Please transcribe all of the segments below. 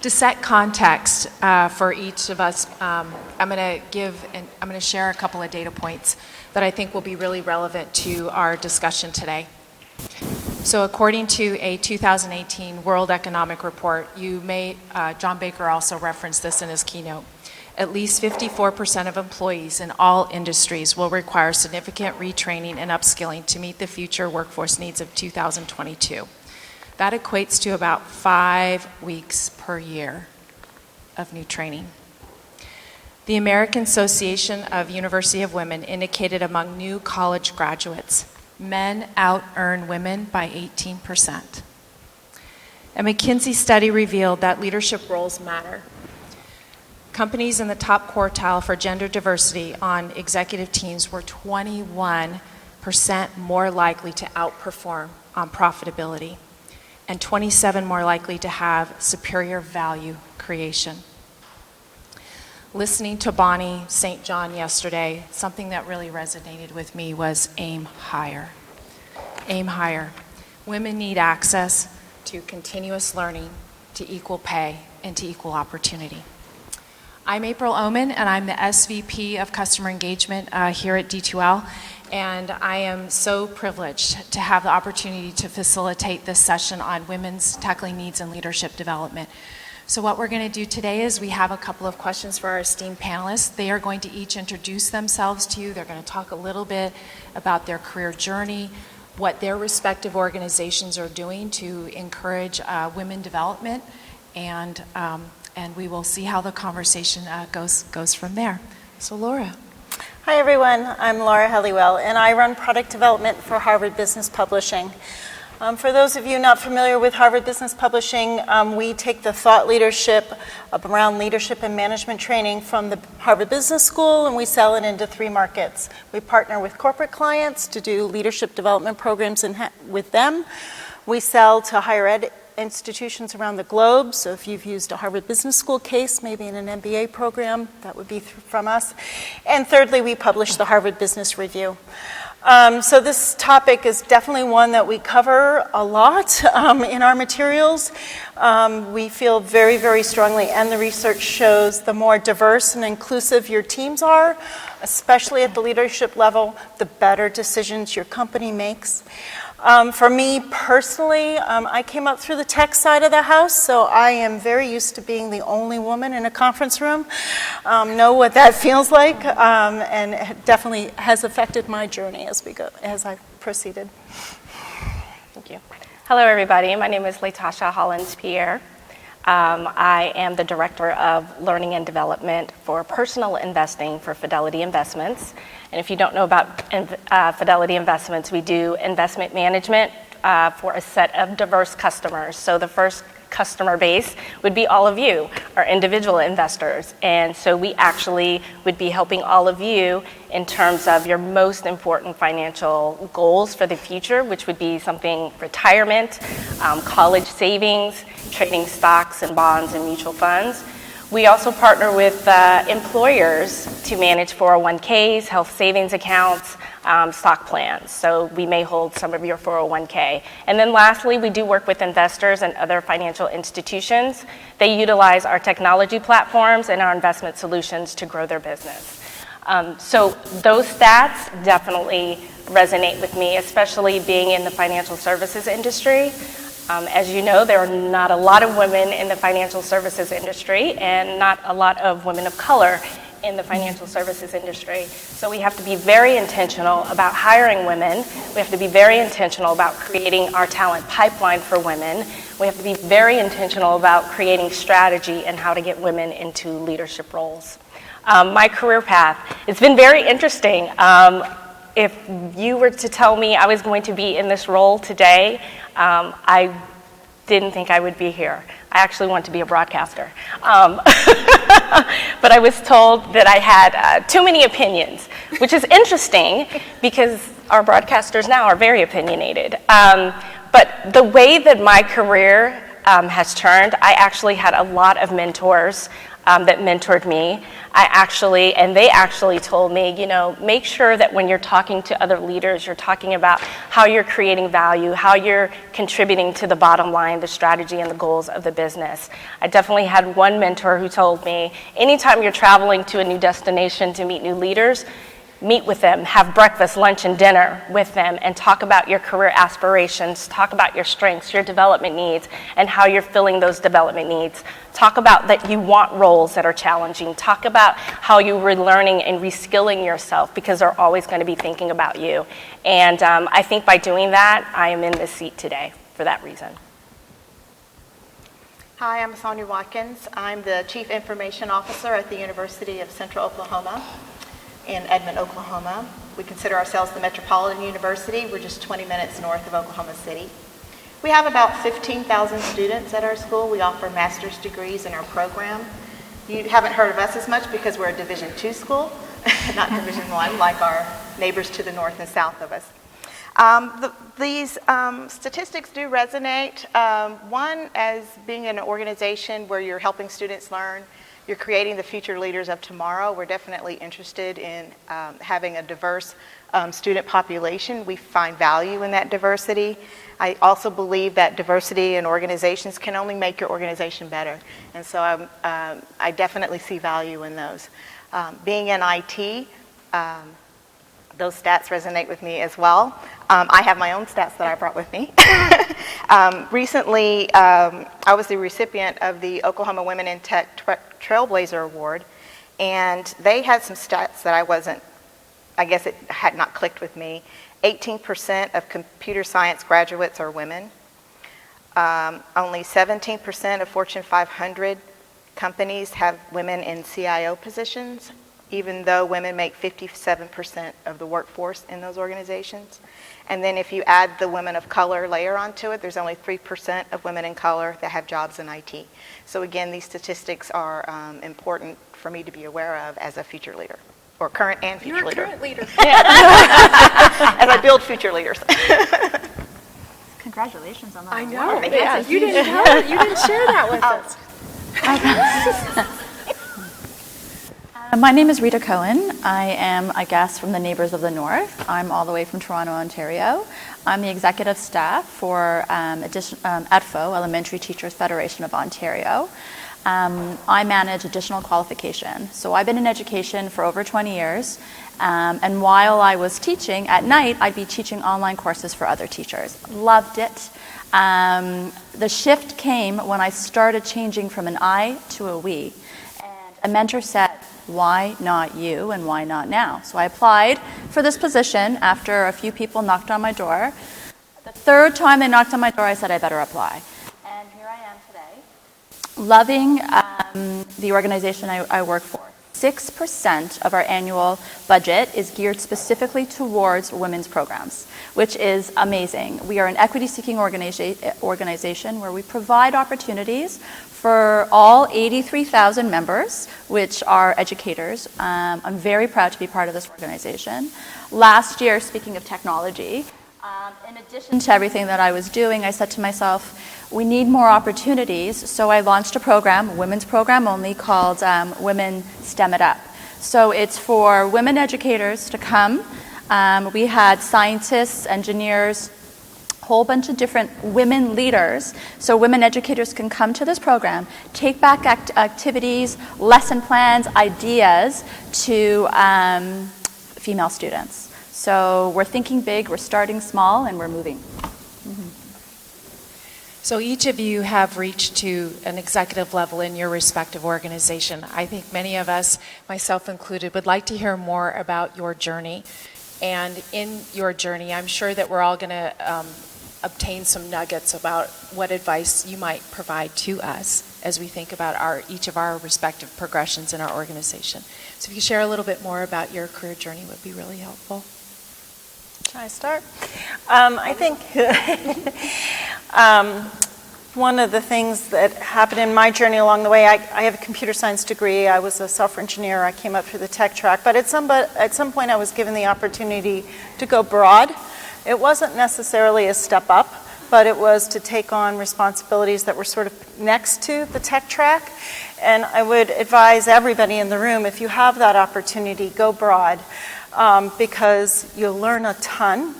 To set context for each of us, I'm going to share a couple of data points that I think will be really relevant to our discussion today. So according to a 2018 World Economic Report, John Baker also referenced this in his keynote, at least 54% of employees in all industries will require significant retraining and upskilling to meet the future workforce needs of 2022. That equates to about 5 weeks per year of new training. The American Association of University of Women indicated among new college graduates, men out-earn women by 18%. A McKinsey study revealed that leadership roles matter. Companies in the top quartile for gender diversity on executive teams were 21% more likely to outperform on profitability, and 27% more likely to have superior value creation. Listening to Bonnie St. John yesterday, something that really resonated with me was aim higher. Aim higher. Women need access to continuous learning, to equal pay, and to equal opportunity. I'm April Oman, and I'm the SVP of Customer Engagement here at D2L, and I am so privileged to have the opportunity to facilitate this session on women's tackling needs and leadership development. So what we're going to do today is we have a couple of questions for our esteemed panelists. They are going to each introduce themselves to you. They're going to talk a little bit about their career journey, what their respective organizations are doing to encourage women development, and we will see how the conversation goes from there. So Laura. Hi everyone, I'm Laura Helliwell, and I run product development for Harvard Business Publishing. For those of you not familiar with Harvard Business Publishing, we take the thought leadership around leadership and management training from the Harvard Business School, and we sell it into 3 markets. We partner with corporate clients to do leadership development programs with them. We sell to higher ed institutions around the globe, so if you've used a Harvard Business School case, maybe in an MBA program, that would be from us. And thirdly, we publish the Harvard Business Review. So this topic is definitely one that we cover a lot in our materials. We feel very, very strongly, and the research shows, the more diverse and inclusive your teams are, especially at the leadership level, the better decisions your company makes. For me personally, I came up through the tech side of the house, so I am very used to being the only woman in a conference room. Know what that feels like, and it definitely has affected my journey as I proceeded. Thank you. Hello, everybody. My name is Tasha Hollins Pierre. I am the Director of Learning and Development for Personal Investing for Fidelity Investments. And if you don't know about Fidelity Investments, we do investment management for a set of diverse customers. So the first customer base would be all of you, our individual investors. And so we actually would be helping all of you in terms of your most important financial goals for the future, which would be something retirement, college savings, trading stocks and bonds and mutual funds. We also partner with employers to manage 401ks, health savings accounts, stock plans. So we may hold some of your 401k. And then lastly, we do work with investors and other financial institutions. They utilize our technology platforms and our investment solutions to grow their business. So those stats definitely resonate with me, especially being in the financial services industry. As you know, there are not a lot of women in the financial services industry and not a lot of women of color in the financial services industry. So we have to be very intentional about hiring women. We have to be very intentional about creating our talent pipeline for women. We have to be very intentional about creating strategy and how to get women into leadership roles. My career path, it's been very interesting. If you were to tell me I was going to be in this role today, I didn't think I would be here. I actually want to be a broadcaster. But I was told that I had too many opinions, which is interesting because our broadcasters now are very opinionated. But the way that my career has turned, I actually had a lot of mentors that mentored me. They actually told me, make sure that when you're talking to other leaders, you're talking about how you're creating value, how you're contributing to the bottom line, the strategy and the goals of the business. I definitely had one mentor who told me, anytime you're traveling to a new destination to meet new leaders, meet with them, have breakfast, lunch, and dinner with them, and talk about your career aspirations, talk about your strengths, your development needs, and how you're filling those development needs. Talk about that you want roles that are challenging. Talk about how you were learning and reskilling yourself, because they're always going to be thinking about you. And I think by doing that, I am in this seat today for that reason. Hi, I'm Sonia Watkins. I'm the Chief Information Officer at the University of Central Oklahoma in Edmond, Oklahoma. We consider ourselves the Metropolitan University. We're just 20 minutes north of Oklahoma City. We have about 15,000 students at our school. We offer master's degrees in our program. You haven't heard of us as much because we're a Division II school, not Division I, like our neighbors to the north and south of us. These statistics do resonate. One, as being an organization where you're helping students learn, you're creating the future leaders of tomorrow. We're definitely interested in having a diverse student population. We find value in that diversity. I also believe that diversity in organizations can only make your organization better. And so I definitely see value in those. Being in IT, those stats resonate with me as well. I have my own stats that I brought with me. Recently, I was the recipient of the Oklahoma Women in Tech Trailblazer Award, and they had some stats that I guess it had not clicked with me. 18% of computer science graduates are women. Only 17% of Fortune 500 companies have women in CIO positions, even though women make 57% of the workforce in those organizations. And then if you add the women of color layer onto it, there's only 3% of women in color that have jobs in IT. So again, these statistics are important for me to be aware of as a future leader, or current and future leader. You're a current leader. As I build future leaders. Congratulations on that. I know. Thank Yeah, you. you didn't tell it. You didn't share that with us. My name is Rita Cohen. I am a guest from the Neighbours of the North. I'm all the way from Toronto, Ontario. I'm the executive staff for EDFO, Elementary Teachers Federation of Ontario. I manage additional qualification. So I've been in education for over 20 years. And while I was teaching, at night, I'd be teaching online courses for other teachers. Loved it. The shift came when I started changing from an I to a we. And a mentor said, why not you and why not now? So I applied for this position after a few people knocked on my door. The third time they knocked on my door, I said I better apply. And here I am today, loving the organization I work for. 6% of our annual budget is geared specifically towards women's programs, which is amazing. We are an equity-seeking organization where we provide opportunities for all 83,000 members, which are educators. I'm very proud to be part of this organization. Last year, speaking of technology, in addition to everything that I was doing, I said to myself, we need more opportunities, so I launched a program, a women's program only, called Women STEM It Up. So it's for women educators to come. We had scientists, engineers, whole bunch of different women leaders, so women educators can come to this program, take back activities, lesson plans, ideas to female students. So we're thinking big, we're starting small, and we're moving. Mm-hmm. So each of you have reached to an executive level in your respective organization. I think many of us, myself included, would like to hear more about your journey. And in your journey, I'm sure that we're all going to obtain some nuggets about what advice you might provide to us as we think about each of our respective progressions in our organization. So if you share a little bit more about your career journey would be really helpful. Can I start? I think one of the things that happened in my journey along the way, I have a computer science degree. I was a software engineer. I came up through the tech track. But at some point, I was given the opportunity to go broad. It wasn't necessarily a step up, but it was to take on responsibilities that were sort of next to the tech track. And I would advise everybody in the room, if you have that opportunity, go broad, because you'll learn a ton,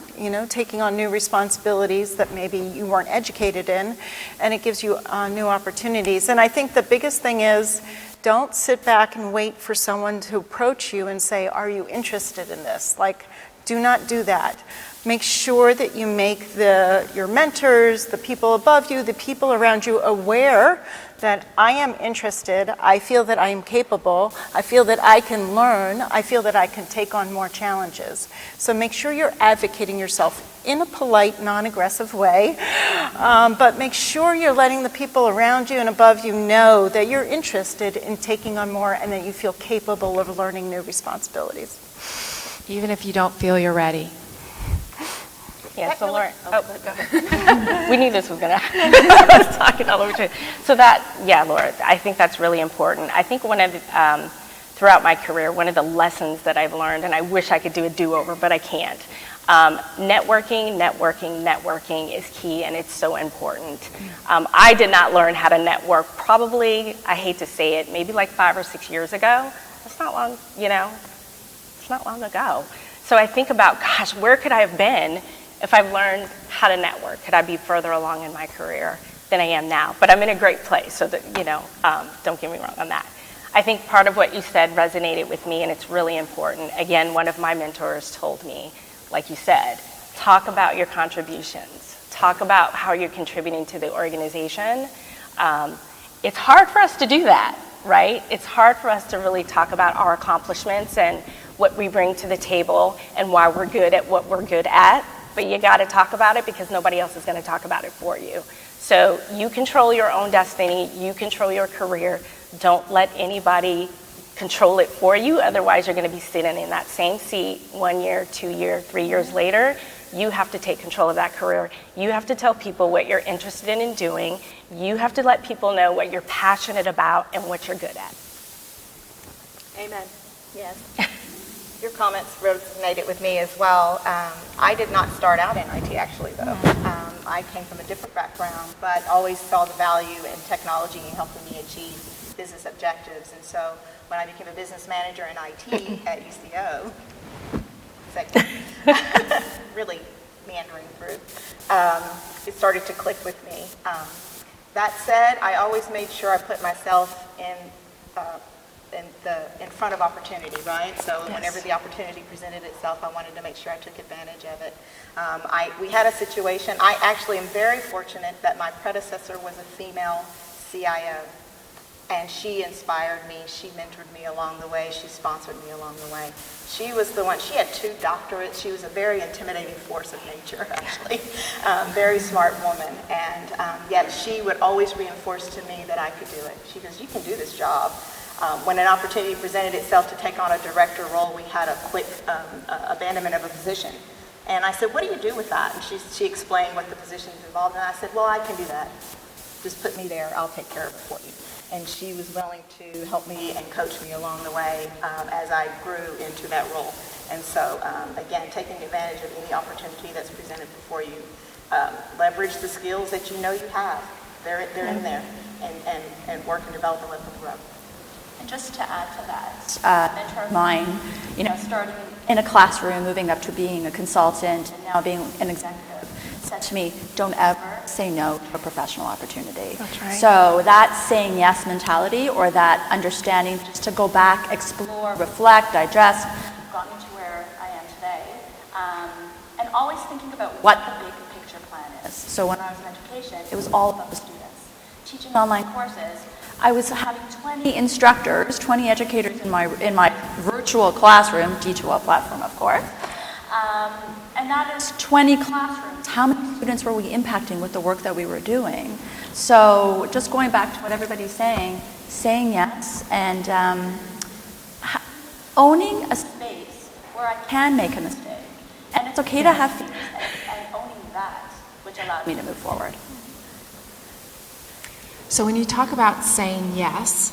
taking on new responsibilities that maybe you weren't educated in, and it gives you new opportunities. And I think the biggest thing is, don't sit back and wait for someone to approach you and say, are you interested in this? Do not do that. Make sure that you make your mentors, the people above you, the people around you aware that I am interested, I feel that I am capable, I feel that I can learn, I feel that I can take on more challenges. So make sure you're advocating yourself in a polite, non-aggressive way, but make sure you're letting the people around you and above you know that you're interested in taking on more and that you feel capable of learning new responsibilities. Even if you don't feel you're ready. Yeah, so Laura, go ahead. We knew this was going to happen. I was talking all over to you. So Laura, I think that's really important. I think throughout my career, one of the lessons that I've learned, and I wish I could do a do-over, but I can't. Networking is key, and it's so important. I did not learn how to network probably, I hate to say it, maybe like 5 or 6 years ago. That's not long, it's not long ago. So I think about, gosh, where could I have been if I've learned how to network? Could I be further along in my career than I am now? But I'm in a great place, so that, don't get me wrong on that. I think part of what you said resonated with me, and it's really important. Again, one of my mentors told me, like you said, talk about your contributions. Talk about how you're contributing to the organization. It's hard for us to do that, right? It's hard for us to really talk about our accomplishments and what we bring to the table and why we're good at what we're good at. But you got to talk about it because nobody else is going to talk about it for you. So you control your own destiny. You control your career. Don't let anybody control it for you. Otherwise, you're going to be sitting in that same seat 1 year, 2 years, 3 years later. You have to take control of that career. You have to tell people what you're interested in doing. You have to let people know what you're passionate about and what you're good at. Amen. Yes. Your comments resonated with me as well. I did not start out in IT, actually, though. I came from a different background, but always saw the value in technology and helping me achieve business objectives. And so when I became a business manager in IT at UCO, really meandering through, it started to click with me. That said, I always made sure I put myself in front of opportunity, right? So yes. Whenever the opportunity presented itself, I wanted to make sure I took advantage of it. We had a situation. I actually am very fortunate that my predecessor was a female CIO, and she inspired me. She mentored me along the way. She sponsored me along the way. She was the one. She had 2 doctorates. She was a very intimidating force of nature, actually. Very smart woman, and yet she would always reinforce to me that I could do it. She goes, "You can do this job." When an opportunity presented itself to take on a director role, we had a quick abandonment of a position. And I said, "What do you do with that?" And she explained what the position involved. And I said, "Well, I can do that. Just put me there. I'll take care of it for you." And she was willing to help me and coach me along the way as I grew into that role. And so, again, taking advantage of any opportunity that's presented before you. Leverage the skills that you know you have. They're in there. And work and develop and let them grow. And just to add to that, a mentor of mine, starting in a classroom, moving up to being a consultant, and now being an executive, said to me, don't ever say no to a professional opportunity. That's right. So that saying yes mentality, or that understanding just to go back, explore, reflect, digest, got me to where I am today. And always thinking about what the big picture plan is. So when I was in education, it was all about the students. Teaching online courses, I was having 20 instructors, 20 educators in my virtual classroom, D2L platform, of course. And that is 20 classrooms. How many students were we impacting with the work that we were doing? So just going back to what everybody's saying yes, and owning a space where I can make a mistake. And it's okay to have fears, and owning that, which allowed me to move forward. So when you talk about saying yes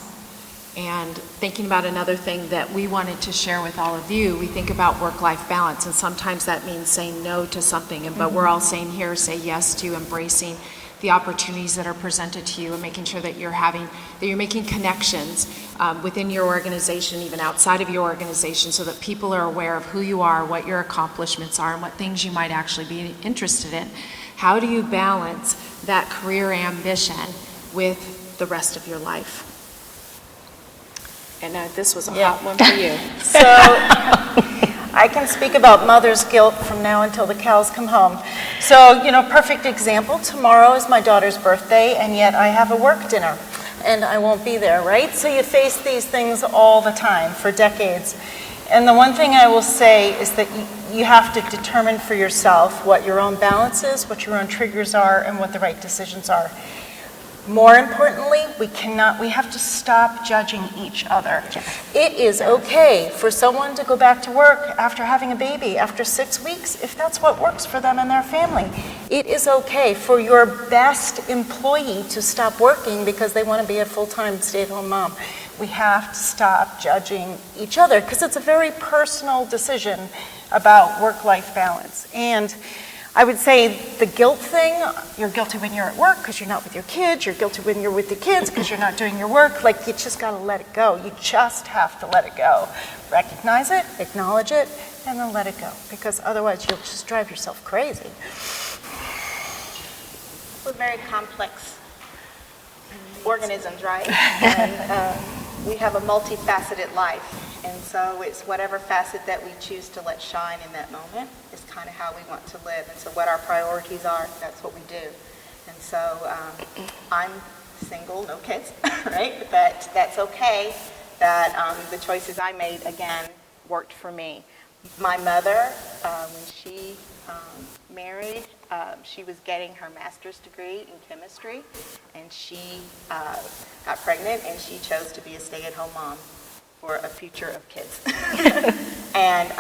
And thinking about another thing that we wanted to share with all of you, we think about work-life balance, and sometimes that means saying no to something, but we're all saying here, say yes to embracing the opportunities that are presented to you and making sure that you're making connections within your organization, even outside of your organization, so that people are aware of who you are, what your accomplishments are, and what things you might actually be interested in. How do you balance that career ambition with the rest of your life? And this was a hot one for you. So I can speak about mother's guilt from now until the cows come home. So, perfect example, tomorrow is my daughter's birthday, and yet I have a work dinner, and I won't be there, right? So you face these things all the time for decades. And the one thing I will say is that you have to determine for yourself what your own balance is, what your own triggers are, and what the right decisions are. More importantly, we have to stop judging each other. It is okay for someone to go back to work after having a baby, after 6 weeks, if that's what works for them and their family. It is okay for your best employee to stop working because they want to be a full-time stay-at-home mom. We have to stop judging each other because it's a very personal decision about work-life balance. And I would say the guilt thing, you're guilty when you're at work because you're not with your kids, you're guilty when you're with the kids because you're not doing your work. Like, you just got to let it go. You just have to let it go. Recognize it, acknowledge it, and then let it go, because otherwise you'll just drive yourself crazy. We're very complex organisms, right? And we have a multifaceted life. And so it's whatever facet that we choose to let shine in that moment is kind of how we want to live. And so what our priorities are, that's what we do. And so I'm single, no kids, right? But that's okay that the choices I made, again, worked for me. My mother, when she married, she was getting her master's degree in chemistry, and she got pregnant, and she chose to be a stay-at-home mom for a future of kids. And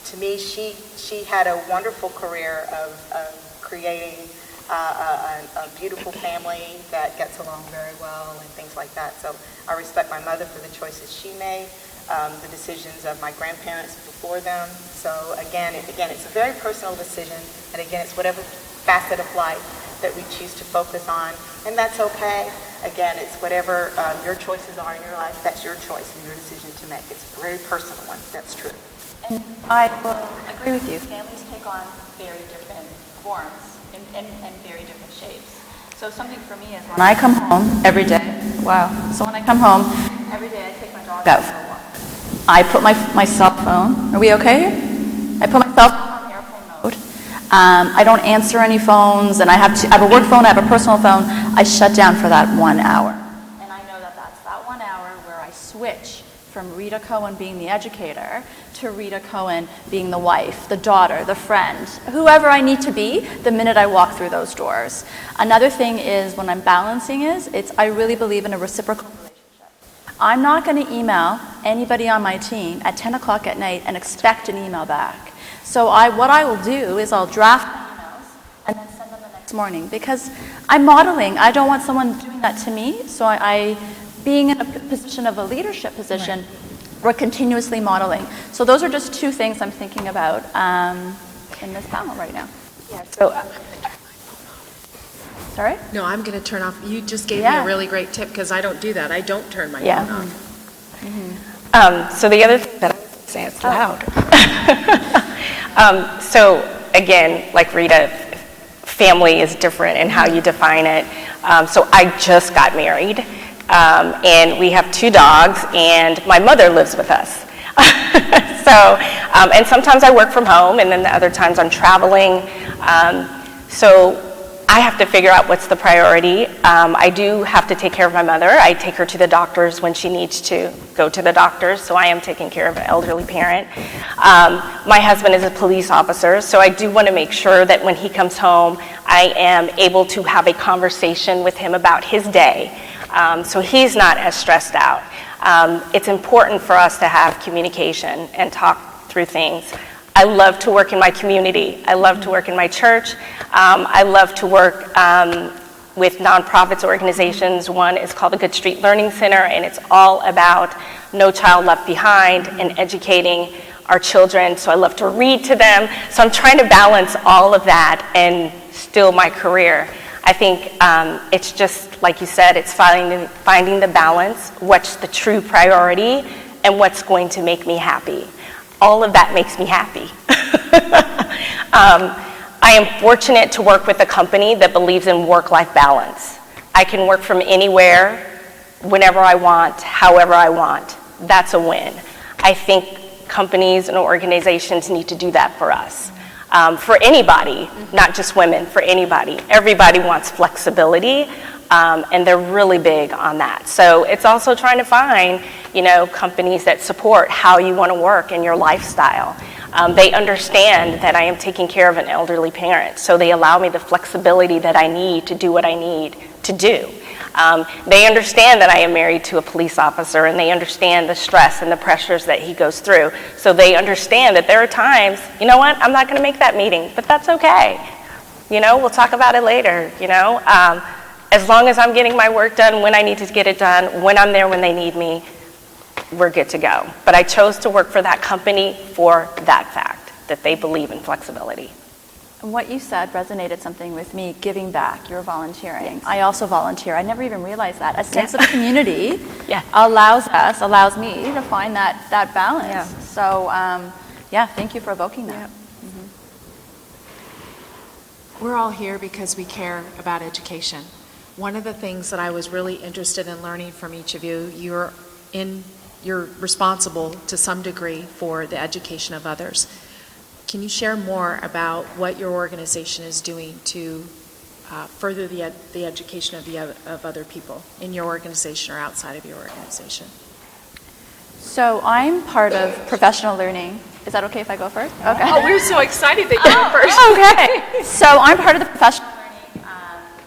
to me, she had a wonderful career of creating a beautiful family that gets along very well and things like that. So I respect my mother for the choices she made, the decisions of my grandparents before them. So again, it's a very personal decision, and again, it's whatever facet of life that we choose to focus on, and that's okay. Again, it's whatever your choices are in your life, that's your choice and your decision to make. It's a very personal one, that's true. And I will agree with you. Families take on very different forms and very different shapes. So something for me is when I come home every day, So when I come home every day, I take my dog out for a walk. I put my cell phone, are we okay here? I put my cell phone on airplane mode. I don't answer any phones, and I have a work phone, I have a personal phone. I shut down for that 1 hour. And I know that that's that 1 hour where I switch from Rita Cohen being the educator to Rita Cohen being the wife, the daughter, the friend, whoever I need to be the minute I walk through those doors. Another thing is when I'm balancing I really believe in a reciprocal relationship. I'm not going to email anybody on my team at 10 o'clock at night and expect an email back. So what I will do is I'll draft emails and then send them the next morning, because I'm modeling. I don't want someone doing that to me. So I being in a position of a leadership position, we're continuously modeling. So those are just two things I'm thinking about in this panel right now. Yeah, so Sorry? No, I'm going to turn off. You just gave me a really great tip, because I don't do that. I don't turn my phone off. Mm-hmm. So the other thing that I was saying, it's loud. So again, like Rita, family is different in how you define it. So I just got married, and we have 2 dogs, and my mother lives with us. So, and sometimes I work from home, and then the other times I'm traveling. So I have to figure out what's the priority. I do have to take care of my mother. I take her to the doctors when she needs to go to the doctors, so I am taking care of an elderly parent. My husband is a police officer, so I do want to make sure that when he comes home, I am able to have a conversation with him about his day, so he's not as stressed out. It's important for us to have communication and talk through things. I love to work in my community. I love to work in my church. I love to work with nonprofits organizations. One is called the Good Street Learning Center, and it's all about No Child Left Behind and educating our children. So I love to read to them. So I'm trying to balance all of that and still my career. I think it's just, like you said, it's finding the balance, what's the true priority, and what's going to make me happy. All of that makes me happy. I am fortunate to work with a company that believes in work-life balance. I can work from anywhere, whenever I want, however I want. That's a win. I think companies and organizations need to do that for us. For anybody, not just women, for anybody. Everybody wants flexibility, and they're really big on that. So it's also trying to find, companies that support how you want to work and your lifestyle. They understand that I am taking care of an elderly parent, so they allow me the flexibility that I need to do what I need to do. They understand that I am married to a police officer, and they understand the stress and the pressures that he goes through. So they understand that there are times, you know what, I'm not going to make that meeting, but that's okay. We'll talk about it later, As long as I'm getting my work done when I need to get it done, when I'm there when they need me, we're good to go. But I chose to work for that company for that fact, that they believe in flexibility. And what you said resonated something with me, giving back, you're volunteering. Yes. I also volunteer. I never even realized that. A sense of community allows me to find that balance. Yeah. So, thank you for evoking that. Yeah. Mm-hmm. We're all here because we care about education. One of the things that I was really interested in learning from each of you, you're responsible to some degree for the education of others. Can you share more about what your organization is doing to further the education of other people in your organization or outside of your organization? So I'm part of professional learning. Is that okay if I go first? Okay. Oh, we're so excited that you went first. Okay. So I'm part of the professional learning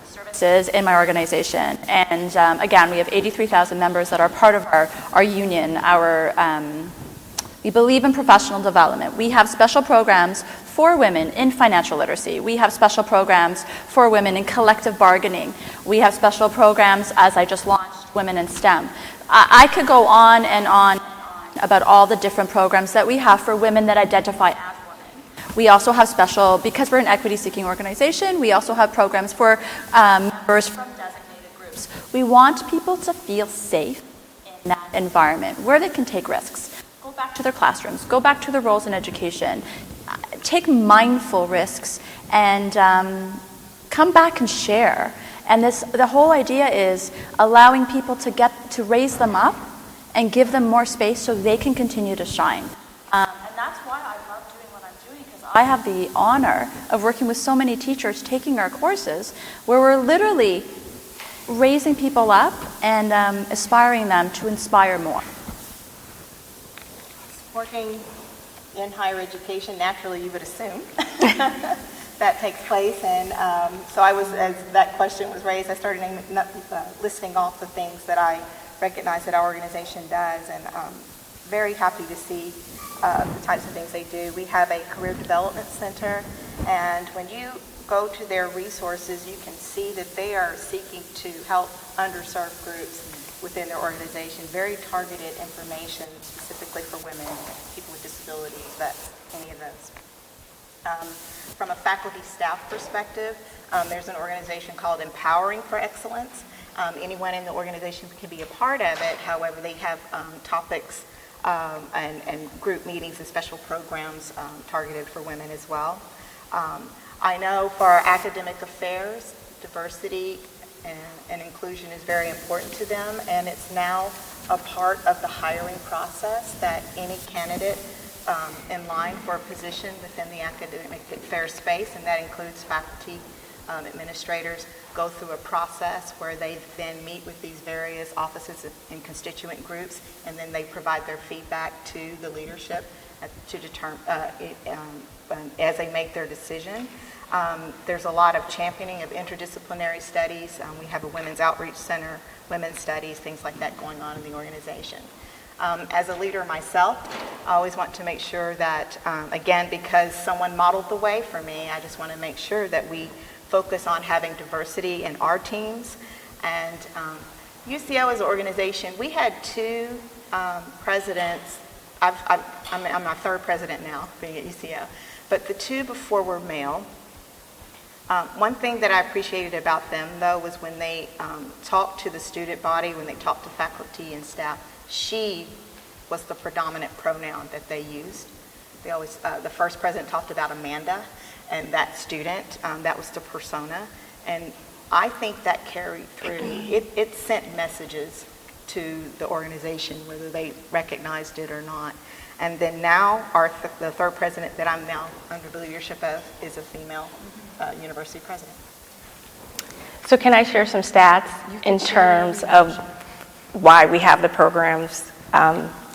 services in my organization. And again, we have 83,000 members that are part of our union, we believe in professional development. We have special programs for women in financial literacy. We have special programs for women in collective bargaining. We have special programs, as I just launched, Women in STEM. I could go on and on about all the different programs that we have for women that identify as women. We also have because we're an equity-seeking organization, we also have programs for members from designated groups. We want people to feel safe in that environment where they can take risks. Go back to their classrooms, go back to their roles in education, take mindful risks, and come back and share. And the whole idea is allowing people to raise them up and give them more space so they can continue to shine. And that's why I love doing what I'm doing, because I have the honor of working with so many teachers taking our courses where we're literally raising people up and aspiring them to inspire more. Working in higher education, naturally you would assume that takes place. And so as that question was raised, I started listing off the things that I recognize that our organization does, and very happy to see the types of things they do. We have a career development center, and when you go to their resources, you can see that they are seeking to help underserved groups within their organization, very targeted information specifically for women, people with disabilities, vets, any of those. From a faculty staff perspective, there's an organization called Empowering for Excellence. Anyone in the organization can be a part of it. However, they have topics and group meetings and special programs targeted for women as well. I know for our academic affairs, diversity and inclusion is very important to them, and it's now a part of the hiring process that any candidate in line for a position within the academic affairs space, and that includes faculty, administrators, go through a process where they then meet with these various offices and constituent groups, and then they provide their feedback to the leadership to determine as they make their decision. There's a lot of championing of interdisciplinary studies. We have a women's outreach center, women's studies, things like that going on in the organization. As a leader myself, I always want to make sure that, again, because someone modeled the way for me, I just want to make sure that we focus on having diversity in our teams. And UCO as an organization, we had two presidents. I'm my third president now, being at UCO, but the two before were male. One thing that I appreciated about them, though, was when they talked to the student body, when they talked to faculty and staff, she was the predominant pronoun that they used. They always, the first president talked about Amanda and that student, that was the persona. And I think that carried through. It sent messages to the organization, whether they recognized it or not. And then now, the third president that I'm now under the leadership of is a female university president. So can I share some stats in terms of why we have the programs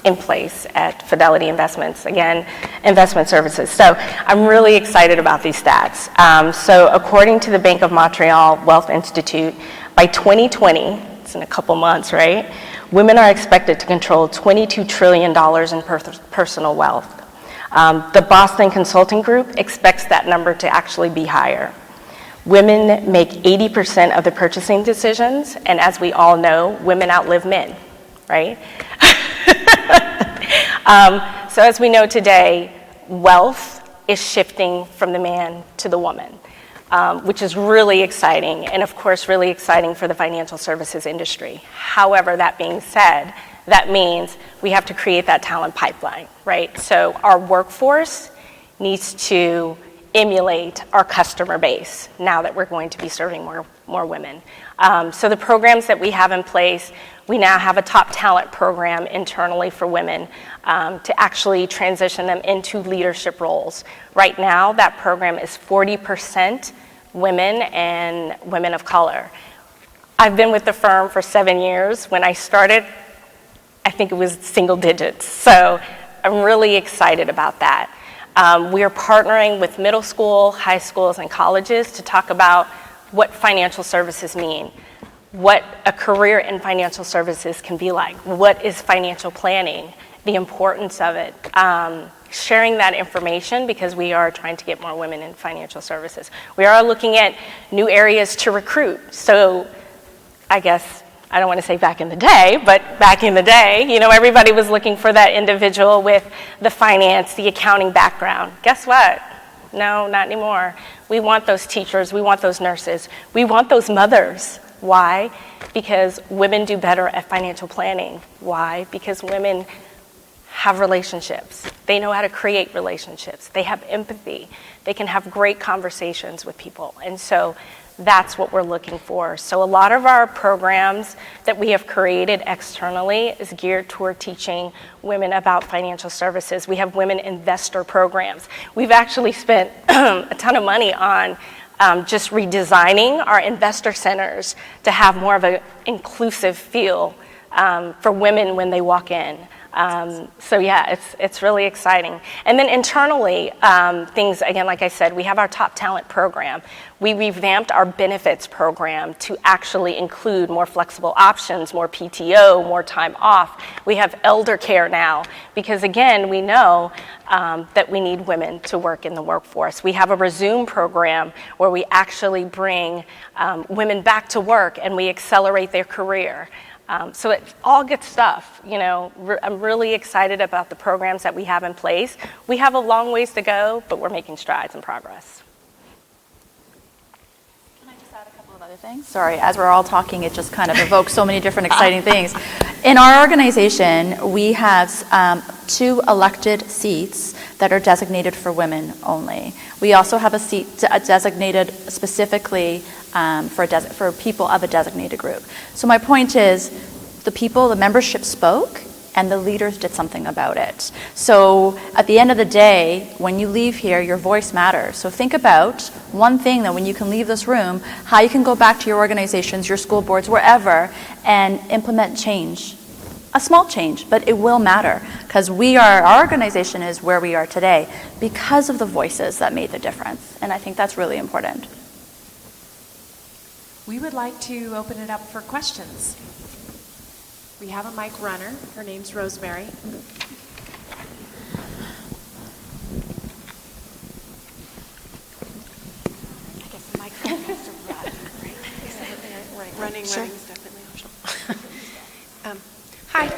in place at Fidelity Investments, again, investment services. So I'm really excited about these stats. So according to the Bank of Montreal Wealth Institute, by 2020, it's in a couple months, right? Women are expected to control $22 trillion in personal wealth. The Boston Consulting Group expects that number to actually be higher. Women make 80% of the purchasing decisions, and as we all know, women outlive men, right? So as we know today, wealth is shifting from the man to the woman, which is really exciting, and of course really exciting for the financial services industry. However, that being said, that means we have to create that talent pipeline, right? So our workforce needs to emulate our customer base now that we're going to be serving more women. So the programs that we have in place, we now have a top talent program internally for women to actually transition them into leadership roles. Right now, that program is 40% women and women of color. I've been with the firm for 7 years. When I started, I think it was single digits. So I'm really excited about that. We are partnering with middle school, high schools, and colleges to talk about what financial services mean, what a career in financial services can be like, what is financial planning, the importance of it, sharing that information because we are trying to get more women in financial services. We are looking at new areas to recruit. So I guess, I don't want to say back in the day, but back in the day, you know, everybody was looking for that individual with the finance, the accounting background. Guess what? No, not anymore. We want those teachers, we want those nurses, we want those mothers. Why? Because women do better at financial planning. Why? Because women have relationships. They know how to create relationships. They have empathy. They can have great conversations with people. And so that's what we're looking for. So a lot of our programs that we have created externally is geared toward teaching women about financial services. We have women investor programs. We've actually spent a ton of money on just redesigning our investor centers to have more of an inclusive feel for women when they walk in. So yeah, it's really exciting. And then internally, things, again, like I said, we have our top talent program. We revamped our benefits program to actually include more flexible options, more PTO, more time off. We have elder care now because, again, we know that we need women to work in the workforce. We have a Resume program where we actually bring women back to work and we accelerate their career. So it's all good stuff, you know. I'm really excited about the programs that we have in place. We have a long ways to go, but we're making strides and progress. Can I just add a couple of other things? Sorry, as we're all talking, it just kind of evokes so many different exciting things. In our organization, we have 2 elected seats that are designated for women only. We also have a seat designated specifically for people of a designated group. So my point is, the membership spoke, and the leaders did something about it. So at the end of the day, when you leave here, your voice matters. So think about one thing that when you can leave this room, how you can go back to your organizations, your school boards, wherever, and implement change. A small change, but it will matter because our organization is where we are today because of the voices that made the difference. And I think that's really important. We would like to open it up for questions. We have a mic runner. Her name's Rosemary. I guess the microphone. Sure. writing is definitely optional. Hi.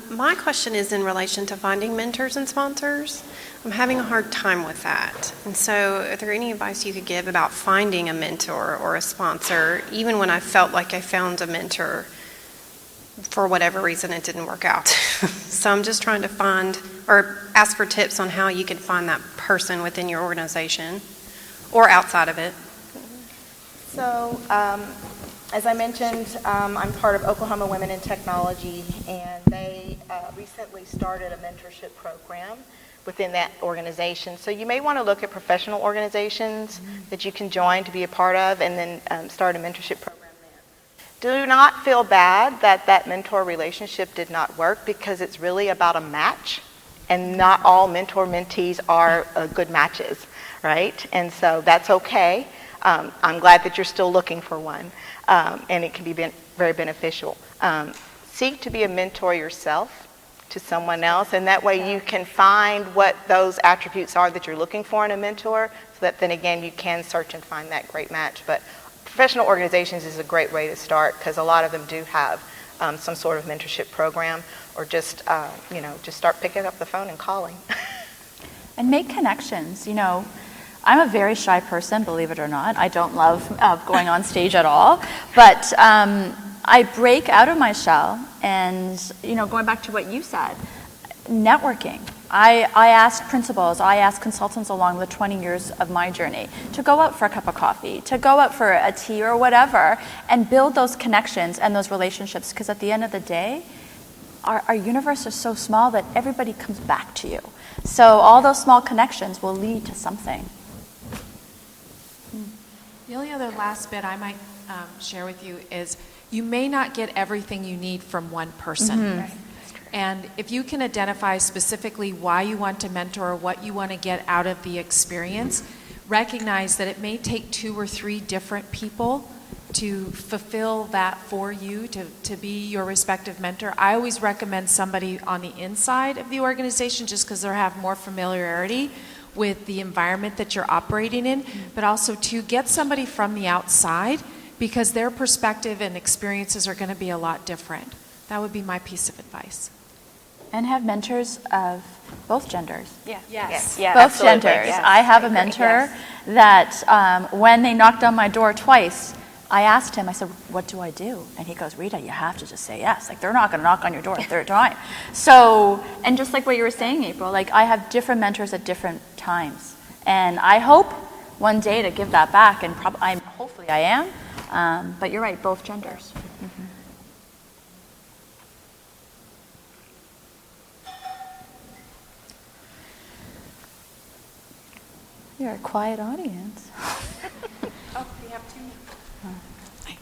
My question is in relation to finding mentors and sponsors. I'm having a hard time with that. And so, are there any advice you could give about finding a mentor or a sponsor, even when I felt like I found a mentor, for whatever reason it didn't work out? So I'm just trying to find or ask for tips on how you can find that person within your organization or outside of it. So, as I mentioned, I'm part of Oklahoma Women in Technology, and they recently started a mentorship program within that organization. So you may want to look at professional organizations that you can join to be a part of, and then start a mentorship program there. Do not feel bad that that mentor relationship did not work, because it's really about a match, and not all mentor-mentees are good matches, right? And so that's okay. I'm glad that you're still looking for one, and it can be very beneficial. Seek to be a mentor yourself to someone else, and that way you can find what those attributes are that you're looking for in a mentor, so that then again you can search and find that great match. But professional organizations is a great way to start, because a lot of them do have some sort of mentorship program, or just just start picking up the phone and calling. And make connections. I'm a very shy person, believe it or not. I don't love going on stage at all. But I break out of my shell, and, going back to what you said, networking. I ask principals, I ask consultants along the 20 years of my journey to go out for a cup of coffee, to go out for a tea or whatever, and build those connections and those relationships, because at the end of the day, our universe is so small that everybody comes back to you. So all those small connections will lead to something. The only other last bit I might share with you is you may not get everything you need from one person. Mm-hmm. And if you can identify specifically why you want to mentor or what you want to get out of the experience, recognize that it may take 2 or 3 different people to fulfill that for you, to be your respective mentor. I always recommend somebody on the inside of the organization, just because they have more familiarity with the environment that you're operating in, but also to get somebody from the outside, because their perspective and experiences are going to be a lot different. That would be my piece of advice. And have mentors of both genders. Yeah. Yes. Yeah, Both absolutely. genders. Yes. I have a agree. mentor Yes. that when they knocked on my door twice, I asked him, I said, what do I do? And he goes, Rita, you have to just say yes. Like, they're not going to knock on your door a third time. So, and just like what you were saying, April, like, I have different mentors at different times. And I hope one day to give that back, and hopefully I am. But you're right, both genders. Mm-hmm. You're a quiet audience. Oh, we have 2 now. I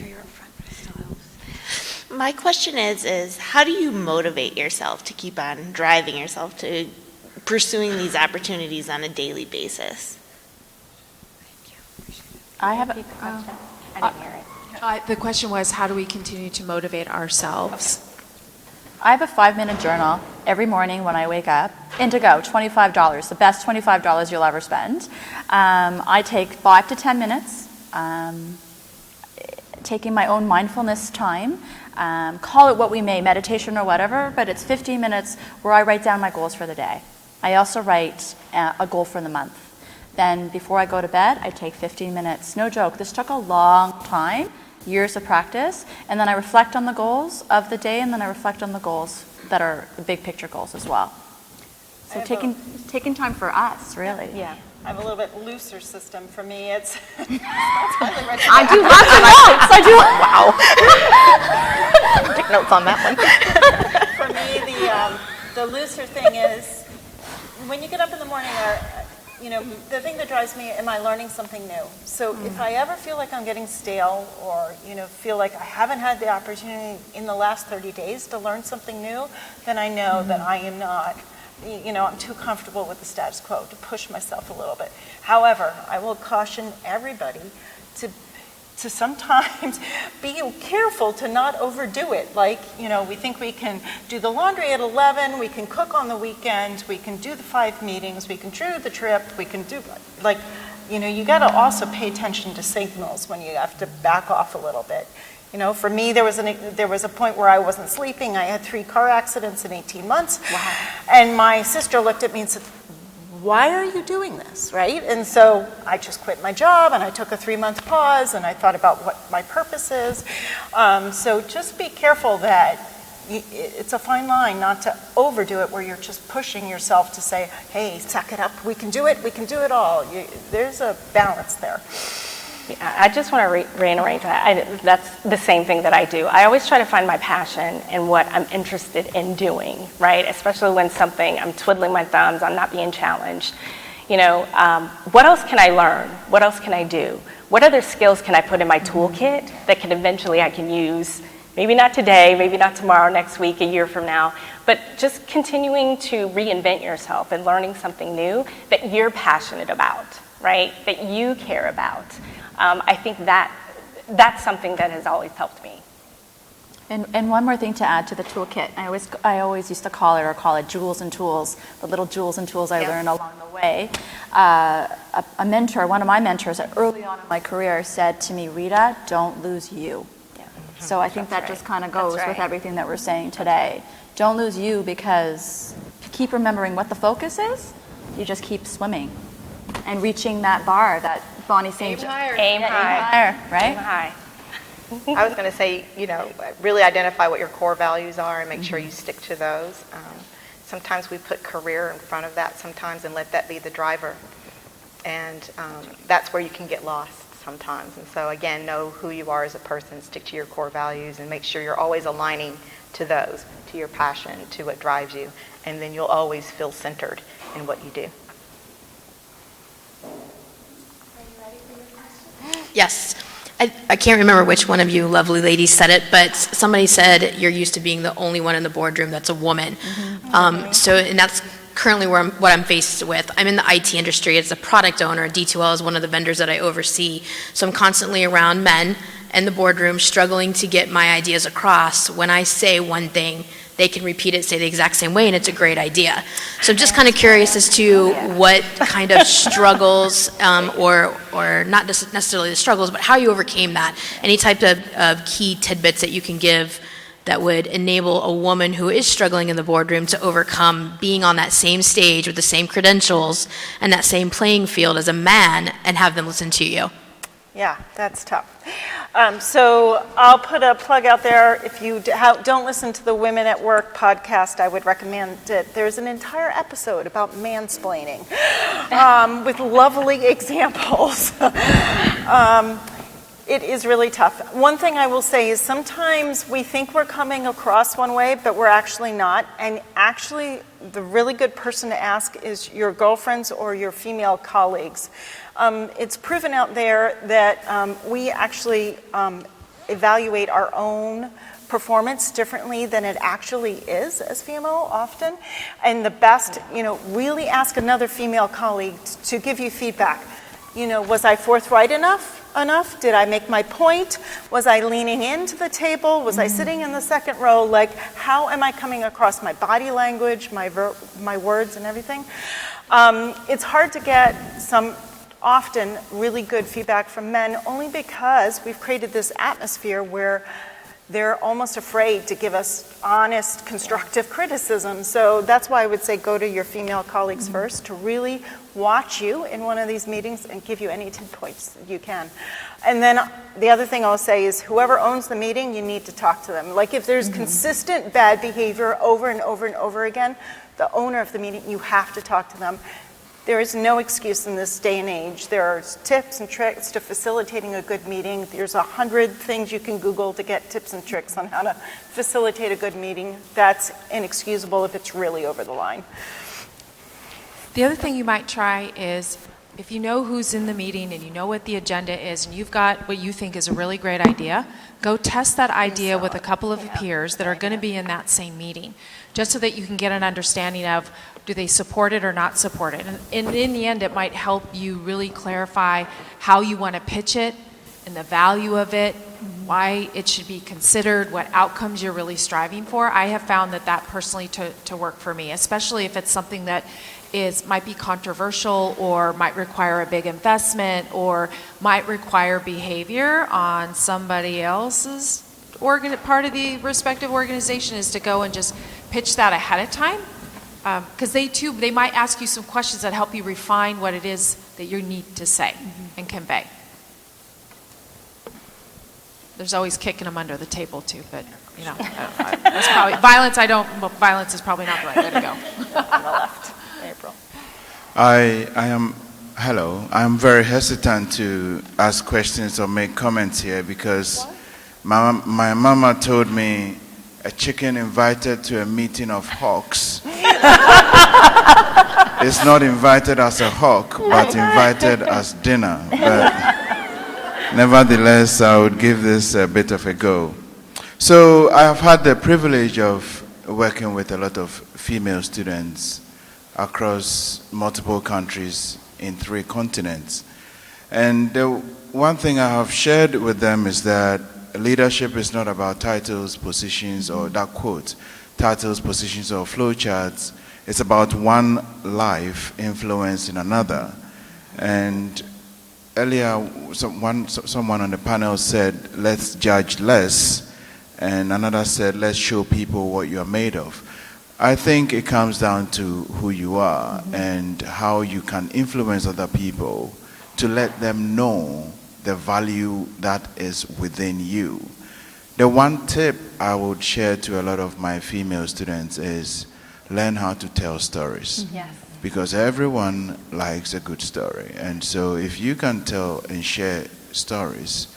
know you're up front, but it still helps. My question is how do you motivate yourself to keep on driving yourself to pursuing these opportunities on a daily basis? I have Repeat the question. I didn't hear it. The question was, how do we continue to motivate ourselves? I have a 5-minute journal every morning when I wake up. Indigo, $25, the best $25 you'll ever spend. I take 5 to 10 minutes, taking my own mindfulness time. Call it what we may, meditation or whatever, but it's 15 minutes where I write down my goals for the day. I also write a goal for the month. Then before I go to bed, I take 15 minutes. No joke, this took a long time, years of practice, and then I reflect on the goals of the day, and then I reflect on the goals that are the big picture goals as well. So taking time for us, really. Yeah. I have a little bit looser system. For me, it's I do lots of notes. I do. Wow. Take notes on that one. for me, the looser thing is when you get up in the morning, the thing that drives me, am I learning something new? So if I ever feel like I'm getting stale, or feel like I haven't had the opportunity in the last 30 days to learn something new, then I know that I am not, I'm too comfortable with the status quo to push myself a little bit. However, I will caution everybody to sometimes be careful to not overdo it. Like, we think we can do the laundry at 11, we can cook on the weekend, we can do the 5 meetings, we can do the trip, we can do, you got to also pay attention to signals when you have to back off a little bit. For me, there was a point where I wasn't sleeping. I had 3 car accidents in 18 months. Wow. And my sister looked at me and said, why are you doing this, right? And so I just quit my job, and I took a 3-month pause, and I thought about what my purpose is. So just be careful that it's a fine line not to overdo it where you're just pushing yourself to say, hey, suck it up, we can do it all. There's a balance there. Yeah, I just want to reiterate that. That's the same thing that I do. I always try to find my passion and what I'm interested in doing, right? Especially when I'm twiddling my thumbs, I'm not being challenged. What else can I learn? What else can I do? What other skills can I put in my toolkit that I can use? Maybe not today, maybe not tomorrow, next week, a year from now, but just continuing to reinvent yourself and learning something new that you're passionate about, right? That you care about. I think that's something that has always helped me. And one more thing to add to the toolkit. I always used to call it jewels and tools, the little jewels and tools I learned along the way. A mentor, one of my mentors early on in my career said to me, Rita, don't lose you. So I think that just kind of goes with everything that we're saying today. Don't lose you, because if you keep remembering what the focus is, you just keep swimming and reaching that bar that Bonnie's saying. Aim higher. Aim higher, right? Aim high. I was going to say, really identify what your core values are and make sure you stick to those. Sometimes we put career in front of that sometimes and let that be the driver. And that's where you can get lost sometimes. And so again, know who you are as a person, stick to your core values, and make sure you're always aligning to those, to your passion, to what drives you. And then you'll always feel centered in what you do. Yes. I can't remember which one of you lovely ladies said it, but somebody said you're used to being the only one in the boardroom that's a woman. And that's currently what I'm faced with. I'm in the IT industry as a product owner. D2L is one of the vendors that I oversee. So I'm constantly around men in the boardroom struggling to get my ideas across. When I say one thing, they can repeat it, say the exact same way, and it's a great idea. So I'm just kind of curious as to what kind of struggles, or not necessarily the struggles, but how you overcame that. Any type of key tidbits that you can give that would enable a woman who is struggling in the boardroom to overcome being on that same stage with the same credentials and that same playing field as a man and have them listen to you. Yeah, that's tough. So I'll put a plug out there. If you don't listen to the Women at Work podcast, I would recommend it. There's an entire episode about mansplaining with lovely examples. It is really tough. One thing I will say is sometimes we think we're coming across one way, but we're actually not. And actually, the really good person to ask is your girlfriends or your female colleagues. It's proven out there that we actually evaluate our own performance differently than it actually is as female often. And the best, really ask another female colleague to give you feedback. Was I forthright enough? Did I make my point? Was I leaning into the table? Was I sitting in the second row? Like, how am I coming across my body language, my words and everything? It's hard to get often really good feedback from men only because we've created this atmosphere where they're almost afraid to give us honest, constructive criticism. So that's why I would say go to your female colleagues first to really watch you in one of these meetings and give you any 10 points you can. And then the other thing I'll say is whoever owns the meeting, you need to talk to them. Like if there's consistent bad behavior over and over and over again, the owner of the meeting, you have to talk to them. There is no excuse in this day and age. There are tips and tricks to facilitating a good meeting. There's 100 things you can Google to get tips and tricks on how to facilitate a good meeting. That's inexcusable if it's really over the line. The other thing you might try is if you know who's in the meeting and you know what the agenda is and you've got what you think is a really great idea, go test that idea with a couple of peers that are going to be in that same meeting, just so that you can get an understanding of do they support it or not support it. And in the end, it might help you really clarify how you want to pitch it and the value of it why it should be considered, what outcomes you're really striving for. I have found that personally to work for me, especially if it's something that might be controversial or might require a big investment or might require behavior on somebody else's part of the respective organization, is to go and just pitch that ahead of time. Because they might ask you some questions that help you refine what it is that you need to say and convey. There's always kicking them under the table too, but that's probably violence is probably not the right way to go. On the left, April. Hello. I'm very hesitant to ask questions or make comments here because my mama told me a chicken invited to a meeting of hawks is not invited as a hawk, but invited as dinner. But nevertheless, I would give this a bit of a go. So I have had the privilege of working with a lot of female students across multiple countries in 3 continents. And the one thing I have shared with them is that leadership is not about titles, positions, or that quote, titles, positions, or flowcharts. It's about one life influencing another. And earlier, someone on the panel said, let's judge less, and another said, let's show people what you're made of. I think it comes down to who you are and how you can influence other people to let them know the value that is within you. The one tip I would share to a lot of my female students is learn how to tell stories. Yes. Because everyone likes a good story. And so if you can tell and share stories,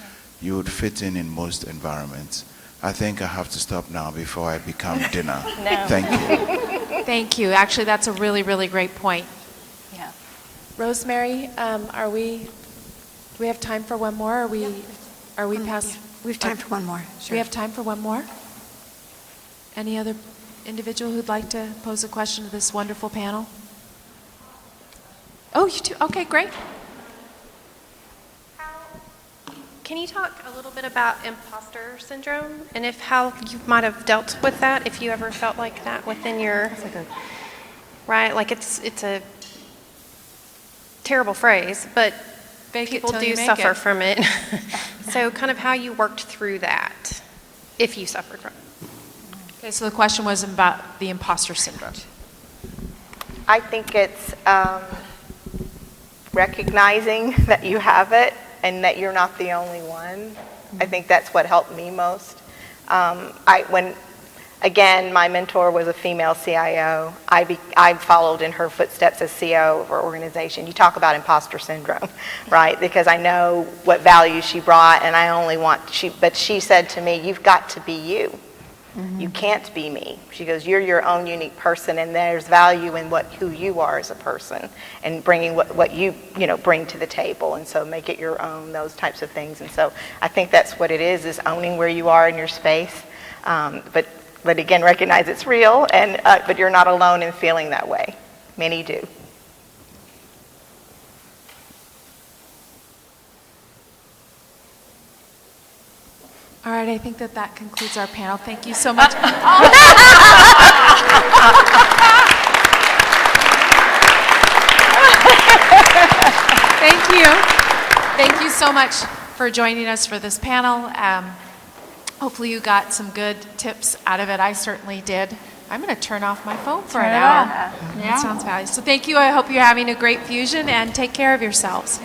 you would fit in most environments. I think I have to stop now before I become dinner. No. Thank you. Thank you. Actually, that's a really, really great point. Yeah. Rosemary, do we have time for one more? Are we past? We have time for one more. Do we have time for one more? Any other individual who'd like to pose a question to this wonderful panel? Oh, you do? Okay, great. Can you talk a little bit about imposter syndrome and how you might have dealt with that, if you ever felt like that within your, right? Like it's a terrible phrase, but people do suffer from it. So kind of how you worked through that, if you suffered from it. Okay, so the question was about the imposter syndrome. I think it's recognizing that you have it and that you're not the only one. I think that's what helped me most. Again, my mentor was a female CIO. I followed in her footsteps as CEO of our organization. You talk about imposter syndrome, right? Because I know what value she brought, and I only but she said to me, you've got to be you. You can't be me. She goes, you're your own unique person, and there's value in who you are as a person, and bringing what you bring to the table, and so make it your own, those types of things. And so I think that's what it is owning where you are in your space. But again, recognize it's real, but you're not alone in feeling that way. Many do. All right, I think that concludes our panel. Thank you so much. Thank you. Thank you so much for joining us for this panel. Hopefully you got some good tips out of it. I certainly did. I'm going to turn off my phone for an hour. That sounds fabulous. So thank you. I hope you're having a great fusion, and take care of yourselves.